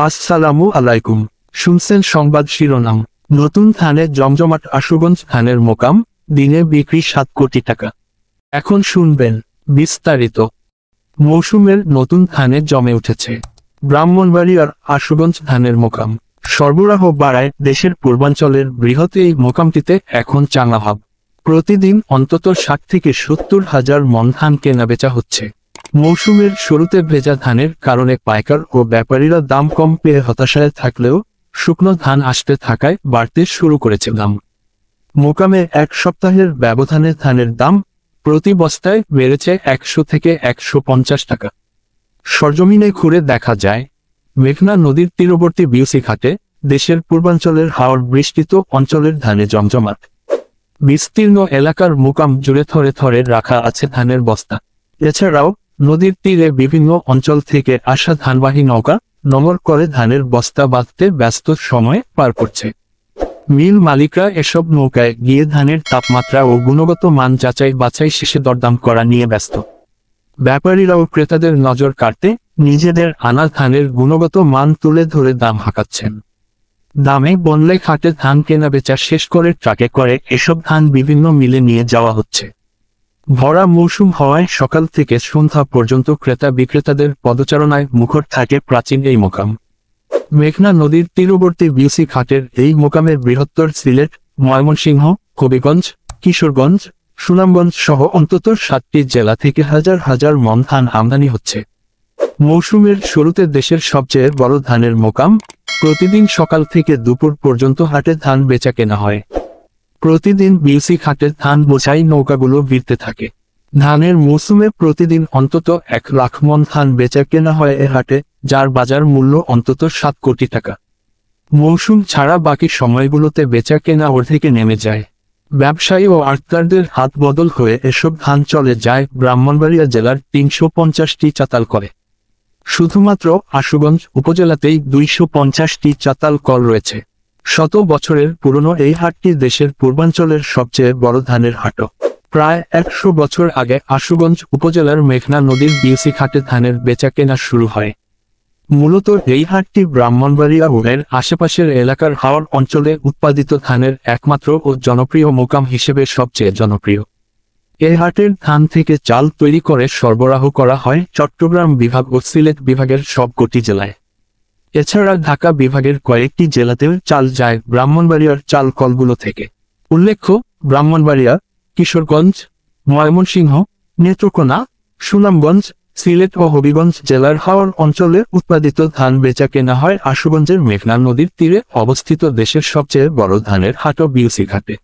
আসসালামু আলাইকুম। শুনছেন সংবাদ শিরোনাম। নতুন ধানে জমজমাট আশুগঞ্জ ধানের মোকাম, দিনে বিক্রি 7 কোটি টাকা। এখন শুনবেন বিস্তারিত। মৌসুমের নতুন ধানে জমে উঠেছে ব্রাহ্মণবাড়িয়ার আশুগঞ্জ ধানের মোকাম। সরবরাহ বাড়ায় দেশের পূর্বাঞ্চলের বৃহৎ এই মোকামটিতে এখন চাঙা ভাব। প্রতিদিন অন্তত 60 থেকে 70 হাজার মন ধান কেনাবেচা হচ্ছে। মৌসুমের শুরুতে ভেজা ধানের কারণে পাইকার ও ব্যাপারীরা দাম কম পেয়ে হতাশায় থাকলেও শুকনো ধান আসতে থাকায় বাড়তে শুরু করেছে দাম। মোকামে এক সপ্তাহের ব্যবধানে ধানের দাম প্রতি বস্তায় বেড়েছে 100 থেকে 150 টাকা। সরজমিনে ঘুরে দেখা যায়, মেঘনা নদীর তীরবর্তী বিউসি ঘাটে দেশের পূর্বাঞ্চলের হাওড় বৃষ্টিত অঞ্চলের ধানে জমজমাট। বিস্তীর্ণ এলাকার মোকাম জুড়ে থরে থরে রাখা আছে ধানের বস্তা। এছাড়াও নদীর তীরে বিভিন্ন অঞ্চল থেকে আসা ধানবাহী নৌকা নোঙর করে ধানের বস্তা বাঁধতে ব্যস্ত সময় পার করছে। মিল মালিকরা এসব নৌকায় গিয়ে ধানের তাপমাত্রা ও গুণগত মান যাচাই বাছাই শেষে দরদাম করা নিয়ে ব্যস্ত। ব্যাপারীরাও ক্রেতাদের নজর কাড়তে নিজেদের আনা ধানের গুণগত মান তুলে ধরে দাম হাঁকাচ্ছেন। দামে বনলে ঘাটে ধান কেনাবেচা শেষ করে ট্রাকে করে এসব ধান বিভিন্ন মিলে নিয়ে যাওয়া হচ্ছে। ভরা মৌসুম হওয়ায় সকাল থেকে সন্ধ্যা পর্যন্ত ক্রেতা বিক্রেতাদের পদচারণায় মুখর থাকে প্রাচীন এই মোকাম। মেঘনা নদীর তীরবর্তী বিউসি ঘাটের এই মোকামের বৃহত্তর সিলেট, ময়মনসিংহ, হবিগঞ্জ, কিশোরগঞ্জ, সুনামগঞ্জ সহ অন্তত 7টি জেলা থেকে হাজার হাজার মন ধান আমদানি হচ্ছে। মৌসুমের শুরুতে দেশের সবচেয়ে বড় ধানের মোকাম, প্রতিদিন সকাল থেকে দুপুর পর্যন্ত হাটে ধান বেচা কেনা হয়। প্রতিদিন বিউসি ঘাটে ধান বোঝাই নৌকাগুলো ভিড়তে থাকে। ধানের মৌসুমে প্রতিদিন অন্তত 1 লাখ মন ধান বেচা কেনা হয় এ হাটে, যার বাজার মূল্য অন্তত 7 কোটি টাকা। মৌসুম ছাড়া বাকি সময়গুলোতে বেচা কেনা অর্ধেকে নেমে যায়। ব্যবসায়ী ও আড়তদারদের হাত বদল হয়ে এসব ধান চলে যায় ব্রাহ্মণবাড়িয়া জেলার 350টি চাতাল করে। শুধুমাত্র আশুগঞ্জ উপজেলাতেই 250টি চাতাল কল রয়েছে। শত বছরের পুরনো এই হাটটি দেশের পূর্বাঞ্চলের সবচেয়ে বড় ধানের হাটও। প্রায় 100 বছর আগে আশুগঞ্জ উপজেলার মেঘনা নদীর বিউসি ঘাটে ধানের বেচা কেনা শুরু হয়। মূলত এই হাটটি ব্রাহ্মণবাড়িয়া ও এর আশেপাশের এলাকার হাওড় অঞ্চলে উৎপাদিত ধানের একমাত্র ও জনপ্রিয় মোকাম হিসেবে সবচেয়ে জনপ্রিয়। এই হাটের ধান থেকে চাল তৈরি করে সরবরাহ করা হয় চট্টগ্রাম বিভাগ ও সিলেট বিভাগের সবকটি জেলায়। এছাড়া ঢাকা বিভাগের কয়েকটি জেলাতেও চাল যায় ব্রাহ্মণবাড়িয়ার চাল কলগুলো থেকে। উল্লেখ্য, ব্রাহ্মণবাড়িয়া, কিশোরগঞ্জ, ময়মনসিংহ, নেত্রকোনা, সুনামগঞ্জ, সিলেট ও হবিগঞ্জ জেলার হাওড় অঞ্চলে উৎপাদিত ধান বেচা কেনা হয় আশুগঞ্জের মেঘনা নদীর তীরে অবস্থিত দেশের সবচেয়ে বড় ধানের হাটও বিউসি ঘাটে।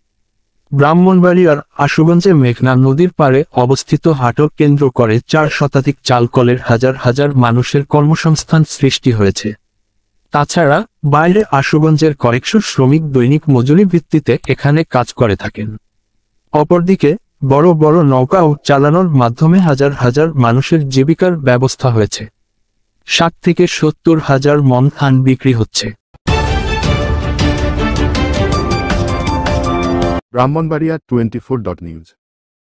ব্রাহ্মণবাড়িয়ার আশুগঞ্জে মেঘনা নদীর পাড়ে অবস্থিত হাটও কেন্দ্র করে 4 শতাধিক চাল কলের হাজার হাজার মানুষের কর্মসংস্থান সৃষ্টি হয়েছে। তাছাড়া বাইরে আশুগঞ্জের কয়েকশো শ্রমিক দৈনিক মজুরি ভিত্তিতে এখানে কাজ করে থাকেন। অপরদিকে বড় বড় নৌকাও চালানোর মাধ্যমে হাজার হাজার মানুষের জীবিকার ব্যবস্থা হয়েছে। 60 থেকে 70 হাজার মন ধান বিক্রি হচ্ছে। ব্রাহ্মণবাড়িয়া 24.news